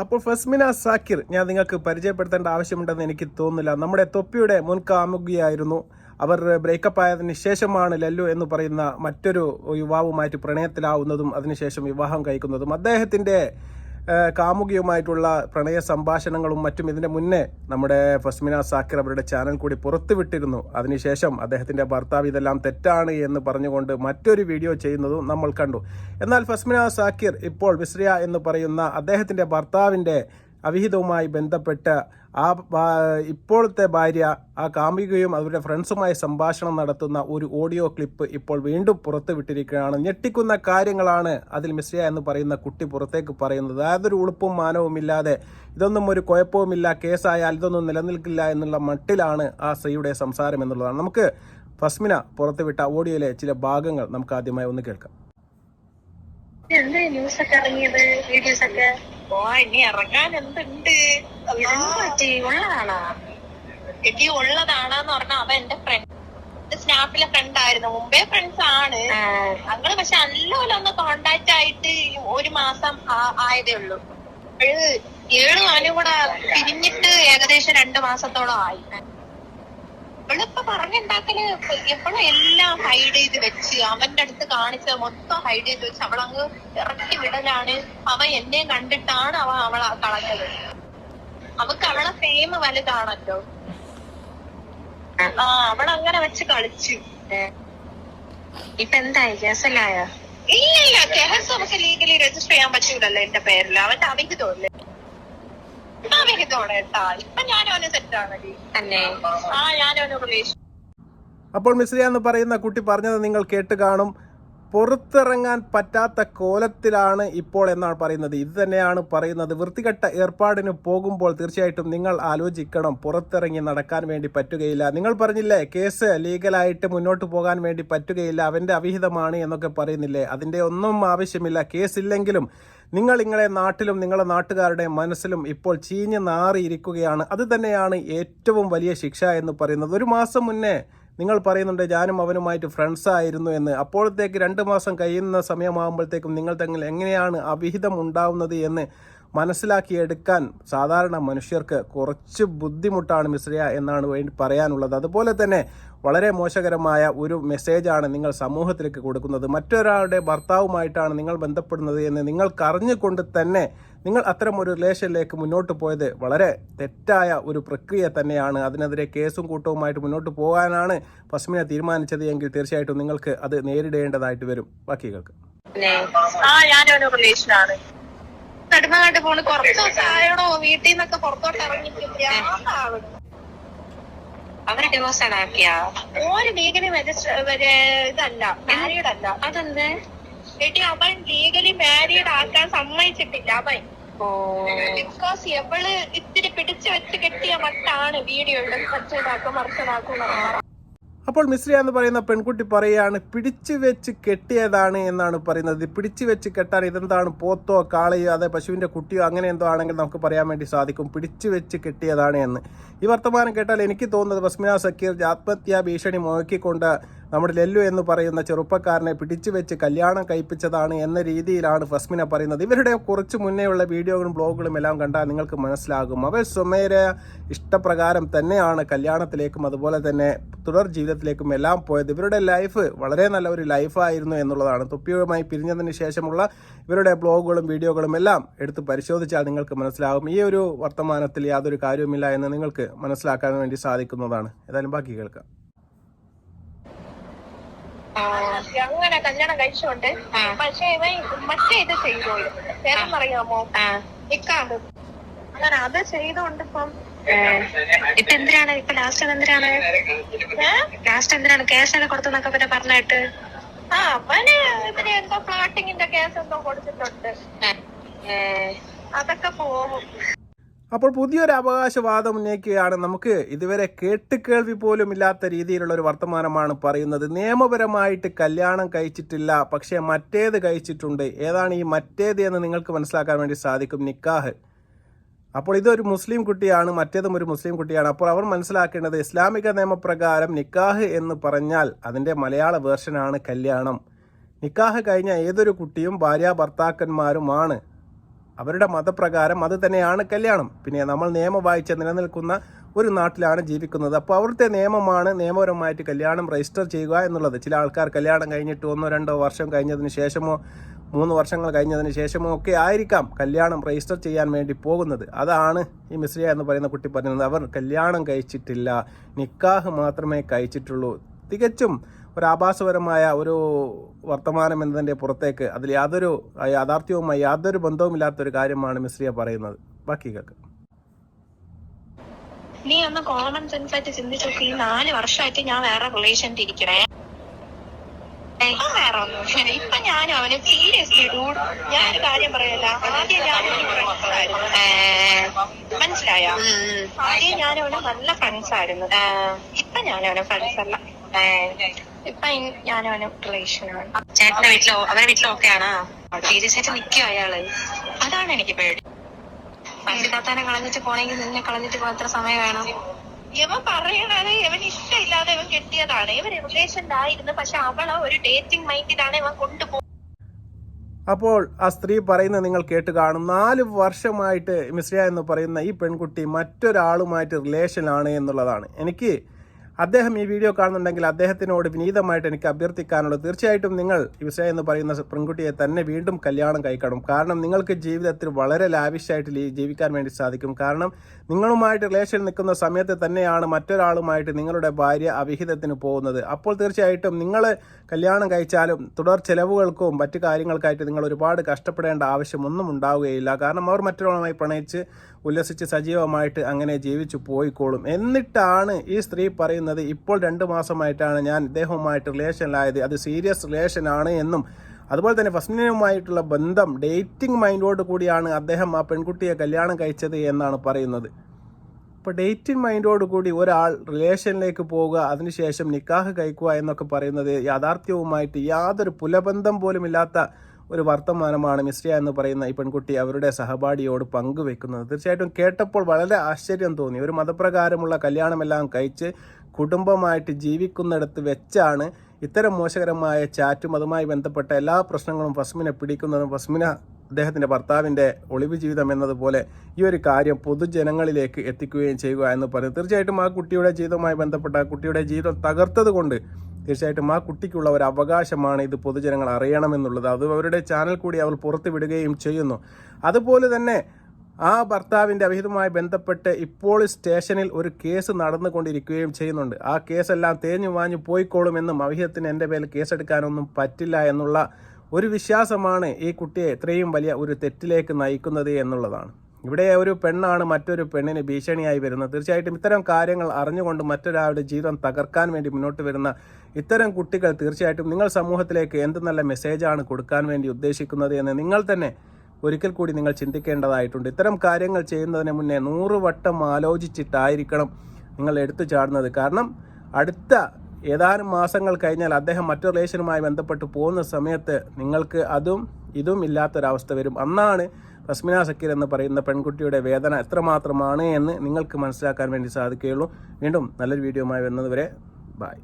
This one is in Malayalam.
അപ്പോൾ ഫസ്മിന സാക്കിർ ഞാൻ നിങ്ങൾക്ക് പരിചയപ്പെടുത്തേണ്ട ആവശ്യമുണ്ടെന്ന് എനിക്ക് തോന്നുന്നില്ല. നമ്മുടെ തൊപ്പിയുടെ മുൻ കാമുകിയായിരുന്നു. അവർ ബ്രേക്കപ്പ് ആയതിനു ശേഷമാണ് ലല്ലു എന്ന് പറയുന്ന മറ്റൊരു യുവാവുമായിട്ട് പ്രണയത്തിലാവുന്നതും അതിനുശേഷം വിവാഹം കഴിക്കുന്നതും. അദ്ദേഹത്തിൻ്റെ കാമുകിയുമായിട്ടുള്ള പ്രണയ സംഭാഷണങ്ങളും മറ്റും ഇതിൻ്റെ മുന്നേ നമ്മുടെ ഫസ്മിന സാക്കിർ അവരുടെ ചാനൽ കൂടി പുറത്തുവിട്ടിരുന്നു. അതിനുശേഷം അദ്ദേഹത്തിൻ്റെ ഭർത്താവ് ഇതെല്ലാം തെറ്റാണ് എന്ന് പറഞ്ഞുകൊണ്ട് മറ്റൊരു വീഡിയോ ചെയ്യുന്നതും നമ്മൾ കണ്ടു. എന്നാൽ ഫസ്മിന സാക്കിർ ഇപ്പോൾ മിസ്രിയ എന്ന് പറയുന്ന അദ്ദേഹത്തിൻ്റെ ഭർത്താവിൻ്റെ അവിഹിതവുമായി ബന്ധപ്പെട്ട് ഇപ്പോഴത്തെ ഭാര്യ ആ കാമുകിയും അവരുടെ ഫ്രണ്ട്സുമായി സംഭാഷണം നടത്തുന്ന ഒരു ഓഡിയോ ക്ലിപ്പ് ഇപ്പോൾ വീണ്ടും പുറത്തു വിട്ടിരിക്കുകയാണ്. ഞെട്ടിക്കുന്ന കാര്യങ്ങളാണ് അതിൽ മിസ്രിയ എന്ന് പറയുന്ന കുട്ടി പുറത്തേക്ക് പറയുന്നത്. യാതൊരു ഉളുപ്പും മാനവും ഇല്ലാതെ ഇതൊന്നും ഒരു കുഴപ്പവുമില്ല, കേസായാൽ ഇതൊന്നും നിലനിൽക്കില്ല എന്നുള്ള മട്ടിലാണ് ആ സ്ത്രീയുടെ സംസാരം എന്നുള്ളതാണ്. നമുക്ക് ഫസ്മിന പുറത്തുവിട്ട ഓഡിയോയിലെ ചില ഭാഗങ്ങൾ നമുക്ക് ആദ്യമായി ഒന്ന് കേൾക്കാം. ന്യൂസ് ഒക്കെ ഇറങ്ങിയത്, വീഡിയോസ് ഒക്കെ ഇനി ഇറങ്ങാൻ എന്തുണ്ട്? ഉള്ളതാണോ? എടി ഉള്ളതാണെന്ന് പറഞ്ഞാൽ അവൻ എന്റെ ഫ്രണ്ട്, സ്നാപ്പിലെ ഫ്രണ്ട് ആയിരുന്നു. മുമ്പേ ഫ്രണ്ട്സ് ആണ് ഞങ്ങള്. പക്ഷെ അല്ലോല ഒന്ന് കോണ്ടാക്ട് ആയിട്ട് 1 മാസം ആയതേ ഉള്ളൂ. 7 മാനും കൂടെ പിരിഞ്ഞിട്ട് ഏകദേശം 2 മാസത്തോളം ആയി. ഇവളിപ്പൊ പറഞ്ഞുണ്ടാക്കല് എപ്പോഴും എല്ലാം ഹൈഡ് ചെയ്ത് വെച്ച്, അവന്റെ അടുത്ത് കാണിച്ച മൊത്തം ഹൈഡ് ചെയ്ത് വെച്ച് അവളങ്ങ് ഇറക്കി വിടലാണ്. അവൻ എന്നെ കണ്ടിട്ടാണ് അവളെ കളഞ്ഞത്. അവക്ക് അവളെ ഫെയിം വലുതാണല്ലോ. അവളങ്ങനെ വെച്ച് കളിച്ചു. ഇപ്പൊ എന്തായി? കേസല്ലായോ? ഇല്ല, കേസ് നമുക്ക് ലീഗലി രജിസ്റ്റർ ചെയ്യാൻ പറ്റൂലല്ലോ എന്റെ പേരിൽ. അവന്റെ അവിഹിതമല്ലേ? ഇപ്പൊ ഞാനവന് സെറ്റാണല്ലേ. ഞാനവന് റിലേഷൻ. അപ്പോൾ മിസ്രിയ എന്ന് പറയുന്ന കുട്ടി പറഞ്ഞത് നിങ്ങൾ കേട്ട് കാണും. പുറത്തിറങ്ങാൻ പറ്റാത്ത കോലത്തിലാണ് ഇപ്പോൾ എന്നാണ് പറയുന്നത്. ഇത് തന്നെയാണ് പറയുന്നത്. വൃത്തികെട്ട ഏർപ്പാടിന് പോകുമ്പോൾ തീർച്ചയായിട്ടും നിങ്ങൾ ആലോചിക്കണം. പുറത്തിറങ്ങി നടക്കാൻ വേണ്ടി പറ്റുകയില്ല. നിങ്ങൾ പറഞ്ഞില്ലേ കേസ് ലീഗലായിട്ട് മുന്നോട്ട് പോകാൻ വേണ്ടി പറ്റുകയില്ല, അവൻ്റെ അവിഹിതമാണ് എന്നൊക്കെ പറയുന്നില്ലേ? അതിൻ്റെ ഒന്നും ആവശ്യമില്ല. കേസില്ലെങ്കിലും നിങ്ങളെ നാട്ടിലും നിങ്ങളുടെ നാട്ടുകാരുടെ മനസ്സിലും ഇപ്പോൾ ചീഞ്ഞ് നാറിയിരിക്കുകയാണ്. അത് തന്നെയാണ് ഏറ്റവും വലിയ ശിക്ഷ എന്ന് പറയുന്നത്. 1 മാസം മുന്നേ നിങ്ങൾ പറയുന്നുണ്ട് ഞാനും അവനുമായിട്ട് ഫ്രണ്ട്സ് ആയിരുന്നു എന്ന്. അപ്പോഴത്തേക്ക് 2 മാസം കഴിയുന്ന സമയമാകുമ്പോഴത്തേക്കും നിങ്ങൾ തമ്മിൽ എങ്ങനെയാണ് അവിഹിതം ഉണ്ടാവുന്നത് എന്ന് മനസ്സിലാക്കിയെടുക്കാൻ സാധാരണ മനുഷ്യർക്ക് കുറച്ച് ബുദ്ധിമുട്ടാണ് മിസ്രിയ എന്നാണ് വേണ്ടി പറയാനുള്ളത്. അതുപോലെ തന്നെ വളരെ മോശകരമായ ഒരു മെസ്സേജാണ് നിങ്ങൾ സമൂഹത്തിലേക്ക് കൊടുക്കുന്നത്. മറ്റൊരാളുടെ ഭർത്താവുമായിട്ടാണ് നിങ്ങൾ ബന്ധപ്പെടുന്നത് എന്ന് നിങ്ങൾക്കറിഞ്ഞുകൊണ്ട് തന്നെ നിങ്ങൾ അത്തരം ഒരു റിലേഷനിലേക്ക് മുന്നോട്ട് പോയത് വളരെ തെറ്റായ ഒരു പ്രക്രിയ തന്നെയാണ്. അതിനെതിരെ കേസും കൂട്ടവുമായിട്ട് മുന്നോട്ട് പോകാനാണ് ഫസ്മിന തീരുമാനിച്ചത് എങ്കിൽ തീർച്ചയായിട്ടും നിങ്ങൾക്ക് അത് നേരിടേണ്ടതായിട്ട് വരും. ബാക്കി കേൾക്ക്. ഞാനൊരു റിലേഷനാണ്. നെടുമങ്ങാട്ട് പോണ് കുറച്ച് ദിവസമായോടോ വീട്ടിൽ നിന്നൊക്കെ പുറത്തോട്ട് ഇറങ്ങിയിട്ടില്ല. അവര് ഡിവോഴ്സ് ആണ് ആക്കിയ? ഒരു ലീഗലി ഇതല്ല, മാരീഡ് അല്ല. അതെന്ത്? ഏട്ടി അവൻ ലീഗലി മാരീഡ് ആക്കാൻ സമ്മതിച്ചിട്ടില്ല അവൻ. ബിക്കോസ് എവള് ഇത്തിരി പിടിച്ചു വെച്ച് കെട്ടിയ മട്ടാണ് വീഡിയോയുടെ മറ്റേതാക്കും മറിച്ചതാക്കും. അപ്പോൾ മിസ്രിയ എന്ന് പറയുന്ന പെൺകുട്ടി പറയുകയാണ് പിടിച്ചു വെച്ച് കെട്ടിയതാണ് എന്നാണ് പറയുന്നത്. പിടിച്ചു വെച്ച് കെട്ടാൻ ഇതെന്താണ്, പോത്തോ കാളയോ അതെ പശുവിൻ്റെ കുട്ടിയോ അങ്ങനെ എന്തോ ആണെങ്കിൽ നമുക്ക് പറയാൻ വേണ്ടി സാധിക്കും. പിടിച്ചു വെച്ച് കെട്ടിയതാണ് എന്ന് ഈ വർത്തമാനം കേട്ടാൽ എനിക്ക് തോന്നുന്നത് ഫസ്മിന സാക്കിർ ആത്മഹത്യാ ഭീഷണി മുഴക്കിക്കൊണ്ട് നമ്മുടെ ലല്ലു എന്ന് പറയുന്ന ചെറുപ്പക്കാരനെ പിടിച്ചു വെച്ച് കല്യാണം കഴിപ്പിച്ചതാണ് എന്ന രീതിയിലാണ് ഫസ്മിന പറയുന്നത്. ഇവരുടെ കുറച്ച് മുന്നേയുള്ള വീഡിയോകളും ബ്ലോഗുകളും എല്ലാം കണ്ടാൽ നിങ്ങൾക്ക് മനസ്സിലാകും. അവർ സ്വമേധയാ ഇഷ്ടപ്രകാരം തന്നെയാണ് കല്യാണത്തിലേക്കും അതുപോലെ തന്നെ തുടർ ജീവിതത്തിലേക്കും എല്ലാം പോയത്. ഇവരുടെ ലൈഫ് വളരെ നല്ല ഒരു ലൈഫായിരുന്നു എന്നുള്ളതാണ്. തൊപ്പിയുമായി പിരിഞ്ഞതിന് ശേഷമുള്ള ഇവരുടെ ബ്ലോഗുകളും വീഡിയോകളും എല്ലാം എടുത്ത് പരിശോധിച്ചാൽ നിങ്ങൾക്ക് മനസ്സിലാകും. ഈ ഒരു വർത്തമാനത്തിൽ യാതൊരു കാര്യവുമില്ല എന്ന് നിങ്ങൾക്ക് മനസ്സിലാക്കാൻ വേണ്ടി സാധിക്കുന്നതാണ്. ഏതായാലും ബാക്കി കേൾക്കാം. അങ്ങനെ കല്യാണം കഴിച്ചോണ്ട് പക്ഷെ ഇവൻ മറ്റേ ഇത് ചെയ്തോ പറയാമോ, നിക്കാണ്ട് അങ്ങനെ അത് ചെയ്തോണ്ട് ഇപ്പം ഇപ്പൊ എന്തിനാണ് ഇപ്പൊ ലാസ്റ്റ് എന്തിനാണ് കേസൊക്കെ കൊടുത്തെന്നൊക്കെ പിന്നെ പറഞ്ഞിട്ട് അവന് ഇതിന് എന്തോ ഫ്ലാറ്റിങ്ങിന്റെ കേസ് എന്തോ കൊടുത്തിട്ടുണ്ട്. അതൊക്കെ പോകും. അപ്പോൾ പുതിയൊരു അവകാശവാദം ഉന്നയിക്കുകയാണ്. നമുക്ക് ഇതുവരെ കേൾവി പോലും ഇല്ലാത്ത രീതിയിലുള്ള ഒരു വർത്തമാനമാണ് പറയുന്നത്. നിയമപരമായിട്ട് കല്യാണം കഴിച്ചിട്ടില്ല, പക്ഷേ മറ്റേത് കഴിച്ചിട്ടുണ്ട്. ഏതാണ് ഈ മറ്റേത് എന്ന് നിങ്ങൾക്ക് മനസ്സിലാക്കാൻ വേണ്ടി സാധിക്കും. നിക്കാഹ്. അപ്പോൾ ഇതൊരു മുസ്ലിം കുട്ടിയാണ്, മറ്റേതും ഒരു മുസ്ലിം കുട്ടിയാണ്. അപ്പോൾ അവർ മനസ്സിലാക്കേണ്ടത് ഇസ്ലാമിക നിയമപ്രകാരം നിക്കാഹ് എന്ന് പറഞ്ഞാൽ അതിൻ്റെ മലയാള വേർഷനാണ് കല്യാണം. നിക്കാഹ് കഴിഞ്ഞ ഏതൊരു കുട്ടിയും ഭാര്യ ഭർത്താക്കന്മാരുമാണ്. അവരുടെ മതപ്രകാരം അത് തന്നെയാണ് കല്യാണം. പിന്നെ നമ്മൾ നിയമം വായിച്ച് നിലനിൽക്കുന്ന ഒരു നാട്ടിലാണ് ജീവിക്കുന്നത്. അപ്പോൾ അവിടുത്തെ നിയമമാണ് നിയമപരമായിട്ട് കല്യാണം രജിസ്റ്റർ ചെയ്യുക എന്നുള്ളത്. ചില ആൾക്കാർ കല്യാണം കഴിഞ്ഞിട്ട് 1-2 വർഷം കഴിഞ്ഞതിന് ശേഷമോ 3 വർഷങ്ങൾ കഴിഞ്ഞതിന് ശേഷമോ ഒക്കെ ആയിരിക്കാം കല്യാണം രജിസ്റ്റർ ചെയ്യാൻ വേണ്ടി പോകുന്നത്. അതാണ് ഈ മിസ്രിയ എന്ന് പറയുന്ന കുട്ടി പറയുന്നത്. അവർ കല്യാണം കഴിച്ചിട്ടില്ല, നിക്കാഹ് മാത്രമേ കഴിച്ചിട്ടുള്ളൂ. തികച്ചും ഒരു ആഭാസപരമായ ഒരു വർത്തമാനം എന്നതിൻ്റെ പുറത്തേക്ക് അതിൽ യാതൊരു യാഥാർത്ഥ്യവുമായി യാതൊരു ബന്ധവുമില്ലാത്തൊരു കാര്യമാണ് മിസ്രിയ പറയുന്നത്. ബാക്കി കേൾക്കാം. നീ ഒന്ന് കോമൺ സെൻസ് ആയിട്ട് ചിന്തിച്ചു നോക്കി. 4 വർഷമായിട്ട് ഞാൻ വേറെ റിലേഷനിൽ ഇരിക്കണേ. വേറെ ഒന്നും ഇപ്പൊ ഞാനും അവന് സീരിയസ്ലി ഡൂഡ് ഞാനൊരു കാര്യം പറയല്ല. ആദ്യം ഞാനൊരു ഫ്രണ്ട്സ് ആയിരുന്നു, മനസ്സിലായോ? ആദ്യം ഞാനവന് നല്ല ഫ്രണ്ട്സ് ആയിരുന്നു. ഇപ്പൊ ഞാനവന് ഫ്രണ്ട്സ് അല്ല, ഇപ്പൊ ഞാനവന് റിലേഷനാണ്. ചേട്ടന്റെ വീട്ടിലോ അവരുടെ വീട്ടിലോ ഒക്കെയാണോ? സീരിയസ് ആയിട്ട് നിൽക്കോ അയാള്? അതാണ് എനിക്ക് പേടി. പണ്ടിത്താത്താനെ കളഞ്ഞിട്ട് പോണെങ്കിൽ നിന്നെ കളഞ്ഞിട്ട് പോകാൻ എത്ര സമയം വേണം? ഇവൻ പറയണത് ഇവൻ ഇഷ്ടമില്ലാതെ ഇവൻ കെട്ടിയതാണ്. ഇവൻ റിലേഷനിലായിരുന്നു, പക്ഷെ അവളെ ഒരു ഡേറ്റിംഗ് മൈൻഡിലാണ് ഇവൻ കൊണ്ടുപോകുന്നത്. അപ്പോൾ ആ സ്ത്രീ പറയുന്നത് നിങ്ങൾ കേട്ട് കാണും. 4 വർഷമായിട്ട് മിസ്രിയ എന്ന് പറയുന്ന ഈ പെൺകുട്ടി മറ്റൊരാളുമായിട്ട് റിലേഷനാണ് എന്നുള്ളതാണ്. എനിക്ക് അദ്ദേഹം ഈ വീഡിയോ കാണുന്നുണ്ടെങ്കിൽ അദ്ദേഹത്തിനോട് വിനീതമായിട്ട് എനിക്ക് അഭ്യർത്ഥിക്കാനുള്ളത്, തീർച്ചയായിട്ടും നിങ്ങൾ മിസ്രിയ എന്ന് പറയുന്ന പെൺകുട്ടിയെ തന്നെ വീണ്ടും കല്യാണം കഴിക്കണം. കാരണം നിങ്ങൾക്ക് ജീവിതത്തിൽ വളരെ ലാവിഷായിട്ട് ജീവിക്കാൻ വേണ്ടി സാധിക്കും. കാരണം നിങ്ങളുമായിട്ട് റിലേഷൻ നിൽക്കുന്ന സമയത്ത് തന്നെയാണ് മറ്റൊരാളുമായിട്ട് നിങ്ങളുടെ ഭാര്യ അവിഹിതത്തിന് പോകുന്നത്. അപ്പോൾ തീർച്ചയായിട്ടും നിങ്ങൾ കല്യാണം കഴിച്ചാലും തുടർ ചെലവുകൾക്കും മറ്റു കാര്യങ്ങൾക്കായിട്ട് നിങ്ങൾ ഒരുപാട് കഷ്ടപ്പെടേണ്ട ആവശ്യമൊന്നും ഉണ്ടാവുകയില്ല. കാരണം അവർ മറ്റൊരാളുമായി പ്രണയിച്ച് ഉല്ലസിച്ച് സജീവമായിട്ട് അങ്ങനെ ജീവിച്ചു പോയിക്കോളും. എന്നിട്ടാണ് ഈ സ്ത്രീ പറയുന്നത്, ഇപ്പോൾ 2 മാസമായിട്ടാണ് ഞാൻ ഇദ്ദേഹവുമായിട്ട് റിലേഷനിലായത്, അത് സീരിയസ് റിലേഷനാണ് എന്നും അതുപോലെ തന്നെ ഫസ്റ്റിനുമായിട്ടുള്ള ബന്ധം ഡേറ്റിംഗ് മൈൻഡോട് കൂടിയാണ് അദ്ദേഹം ആ പെൺകുട്ടിയെ കല്യാണം കഴിച്ചത് എന്നാണ് പറയുന്നത്. ഇപ്പോൾ ഡേറ്റിംഗ് മൈൻഡോട് കൂടി ഒരാൾ റിലേഷനിലേക്ക് പോവുക, അതിനുശേഷം നിക്കാഹ് കഴിക്കുക എന്നൊക്കെ പറയുന്നത് യാഥാർത്ഥ്യവുമായിട്ട് യാതൊരു പുലബന്ധം പോലും ഇല്ലാത്ത ഒരു വർത്തമാനമാണ് മിസ്രിയ എന്ന് പറയുന്ന ഈ പെൺകുട്ടി അവരുടെ സഹപാഠിയോട് പങ്കുവെക്കുന്നത്. തീർച്ചയായിട്ടും കേട്ടപ്പോൾ വളരെ ആശ്ചര്യം തോന്നി. ഒരു മതപ്രകാരമുള്ള കല്യാണമെല്ലാം കഴിച്ച് കുടുംബമായിട്ട് ജീവിക്കുന്നിടത്ത് വെച്ചാണ് ഇത്തരം മോശകരമായ ചാറ്റും അതുമായി ബന്ധപ്പെട്ട എല്ലാ പ്രശ്നങ്ങളും ഫസ്മിനെ പിടിക്കുന്നതും ഫസ്മിന അദ്ദേഹത്തിൻ്റെ ഭർത്താവിൻ്റെ ഒളിവ് ജീവിതം എന്നതുപോലെ ഈ ഒരു കാര്യം പൊതുജനങ്ങളിലേക്ക് എത്തിക്കുകയും ചെയ്യുക എന്ന് പറയും. തീർച്ചയായിട്ടും ആ കുട്ടിയുടെ ജീവിതവുമായി ബന്ധപ്പെട്ട ആ കുട്ടിയുടെ ജീവിതം തകർത്തത് കൊണ്ട് തീർച്ചയായിട്ടും ആ കുട്ടിക്കുള്ള ഒരു അവകാശമാണ് ഇത് പൊതുജനങ്ങൾ അറിയണമെന്നുള്ളത്. അത് അവരുടെ ചാനൽ കൂടി അവർ പുറത്തു വിടുകയും ചെയ്യുന്നു. അതുപോലെ തന്നെ ആ ഭർത്താവിൻ്റെ അവിഹിതവുമായി ബന്ധപ്പെട്ട് ഇപ്പോൾ സ്റ്റേഷനിൽ ഒരു കേസ് നടന്നുകൊണ്ടിരിക്കുകയും ചെയ്യുന്നുണ്ട്. ആ കേസെല്ലാം തേഞ്ഞു വാഞ്ഞു പോയിക്കോളുമെന്നും അവിഹിതത്തിന് എൻ്റെ പേരിൽ കേസെടുക്കാനൊന്നും പറ്റില്ല എന്നുള്ള ഒരു വിശ്വാസമാണ് ഈ കുട്ടിയെ ഇത്രയും വലിയ ഒരു തെറ്റിലേക്ക് നയിക്കുന്നത് എന്നുള്ളതാണ്. ഇവിടെ ഒരു പെണ്ണാണ് മറ്റൊരു പെണ്ണിന് ഭീഷണിയായി വരുന്നത്. തീർച്ചയായിട്ടും ഇത്തരം കാര്യങ്ങൾ അറിഞ്ഞുകൊണ്ട് മറ്റൊരാളുടെ ജീവിതം തകർക്കാൻ വേണ്ടി മുന്നോട്ട് വരുന്ന ഇത്തരം കുട്ടികൾ തീർച്ചയായിട്ടും നിങ്ങൾ സമൂഹത്തിലേക്ക് എന്ത് നല്ല മെസ്സേജാണ് കൊടുക്കാൻ വേണ്ടി ഉദ്ദേശിക്കുന്നത് എന്ന് നിങ്ങൾ തന്നെ ഒരിക്കൽ കൂടി നിങ്ങൾ ചിന്തിക്കേണ്ടതായിട്ടുണ്ട്. ഇത്തരം കാര്യങ്ങൾ ചെയ്യുന്നതിന് മുന്നേ 100 വട്ടം ആലോചിച്ചിട്ടായിരിക്കണം നിങ്ങൾ എടുത്തു ചാടുന്നത്. കാരണം അടുത്ത ഏതാനും മാസങ്ങൾ കഴിഞ്ഞാൽ അദ്ദേഹം മറ്റൊരു റിലേഷനുമായി ബന്ധപ്പെട്ട് പോകുന്ന സമയത്ത് നിങ്ങൾക്ക് അതും ഇതും ഇല്ലാത്തൊരവസ്ഥ വരും. അന്നാണ് ഫസ്മിന സക്കീർ എന്ന് പറയുന്ന പെൺകുട്ടിയുടെ വേദന എത്രമാത്രമാണ് എന്ന് നിങ്ങൾക്ക് മനസ്സിലാക്കാൻ വേണ്ടി സാധിക്കുകയുള്ളൂ. വീണ്ടും നല്ലൊരു വീഡിയോയുമായി വരുന്നത് വരെ ബൈ.